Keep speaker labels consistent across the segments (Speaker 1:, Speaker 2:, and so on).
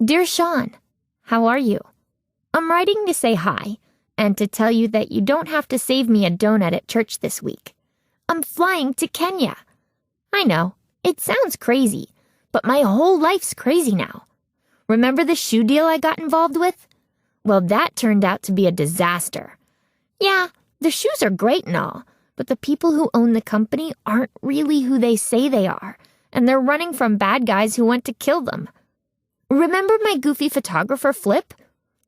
Speaker 1: Dear Sean, how are you? I'm writing to say hi and to tell you that you don't have to save me a donut at church this week. I'm flying to Kenya. I know, it sounds crazy, but my whole life's crazy now. Remember the shoe deal I got involved with? Well, that turned out to be a disaster. Yeah, the shoes are great and all, but the people who own the company aren't really who they say they are, and they're running from bad guys who want to kill them. Remember my goofy photographer Flip?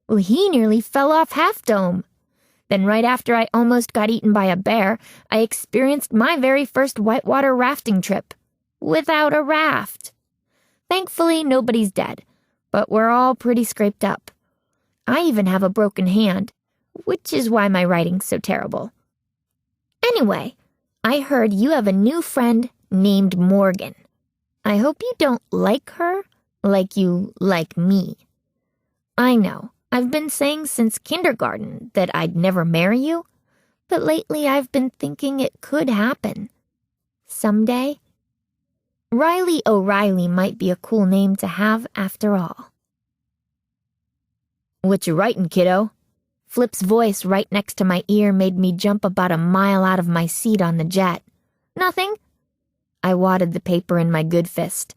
Speaker 1: Well, he nearly fell off Half Dome. Then right after I almost got eaten by a bear, I experienced my very first whitewater rafting trip. Without a raft. Thankfully, nobody's dead, but we're all pretty scraped up. I even have a broken hand, which is why my writing's so terrible. Anyway, I heard you have a new friend named Morgan. I hope you don't like her like you like me. I know, I've been saying since kindergarten that I'd never marry you, but lately I've been thinking it could happen. Someday. Riley O'Reilly might be a cool name to have after all. What you writing, kiddo? Flip's voice right next to my ear made me jump about a mile out of my seat on the jet. Nothing. I wadded the paper in my good fist.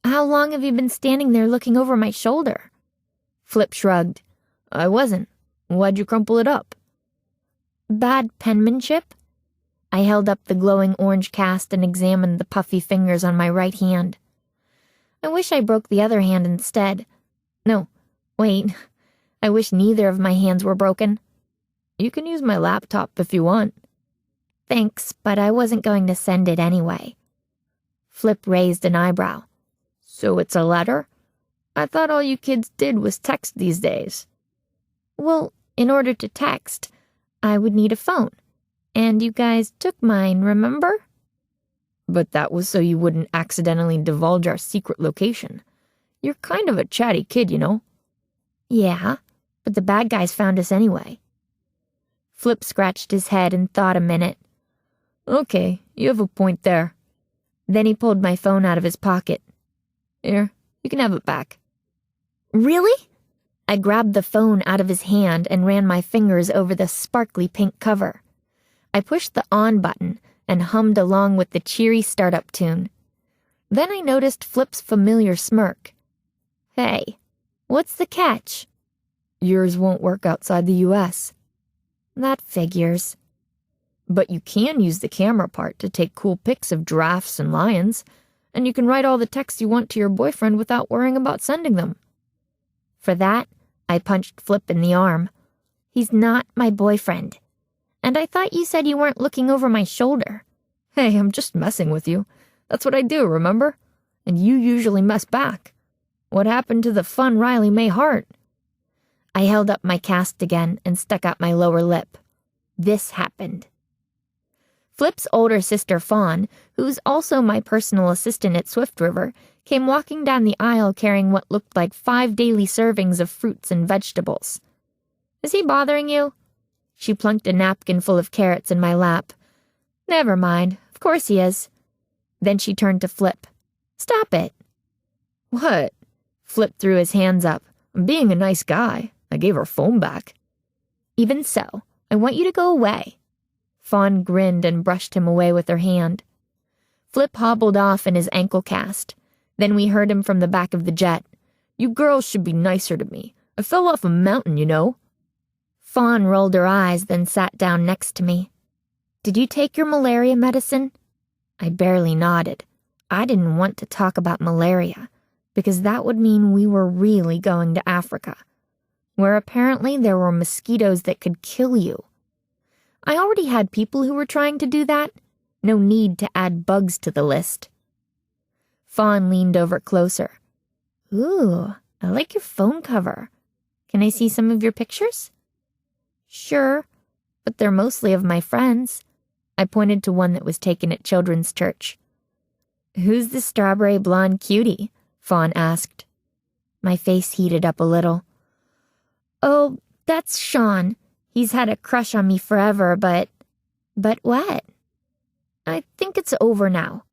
Speaker 1: How long have you been standing there looking over my shoulder? Flip shrugged. I wasn't. Why'd you crumple it up? Bad penmanship? I held up the glowing orange cast and examined the puffy fingers on my right hand. I wish I broke the other hand instead. No, wait. I wish neither of my hands were broken. You can use my laptop if you want. Thanks, but I wasn't going to send it anyway. Flip raised an eyebrow. So it's a letter? I thought all you kids did was text these days. Well, in order to text, I would need a phone. And you guys took mine, remember? But that was so you wouldn't accidentally divulge our secret location. You're kind of a chatty kid, you know. Yeah, but the bad guys found us anyway. Flip scratched his head and thought a minute. Okay, you have a point there. Then he pulled my phone out of his pocket. Here, you can have it back. Really? I grabbed the phone out of his hand and ran my fingers over the sparkly pink cover. I pushed the on button and hummed along with the cheery startup tune. Then I noticed Flip's familiar smirk. Hey, what's the catch? Yours won't work outside the U.S. That figures. But you can use the camera part to take cool pics of giraffes and lions, and you can write all the texts you want to your boyfriend without worrying about sending them. For that, I punched Flip in the arm. He's not my boyfriend. And I thought you said you weren't looking over my shoulder. Hey, I'm just messing with you. That's what I do, remember? And you usually mess back. What happened to the fun Riley Mae heart? I held up my cast again and stuck out my lower lip. This happened. Flip's older sister Fawn, who's also my personal assistant at Swiftriver, came walking down the aisle carrying what looked like 5 daily servings of fruits and vegetables. Is he bothering you? She plunked a napkin full of carrots in my lap. Never mind, of course he is. Then she turned to Flip. Stop it. What? Flip threw his hands up. I'm being a nice guy. I gave her phone back. Even so, I want you to go away. Fawn grinned and brushed him away with her hand. Flip hobbled off in his ankle cast. Then we heard him from the back of the jet. You girls should be nicer to me. I fell off a mountain, you know. Fawn rolled her eyes, then sat down next to me. Did you take your malaria medicine? I barely nodded. I didn't want to talk about malaria, because that would mean we were really going to Africa, where apparently there were mosquitoes that could kill you. I already had people who were trying to do that. No need to add bugs to the list. Fawn leaned over closer. Ooh, I like your phone cover. Can I see some of your pictures? Sure, but they're mostly of my friends. I pointed to one that was taken at children's church. Who's the strawberry blonde cutie? Fawn asked. My face heated up a little. Oh, that's Sean. He's had a crush on me forever, but... But what? I think it's over now.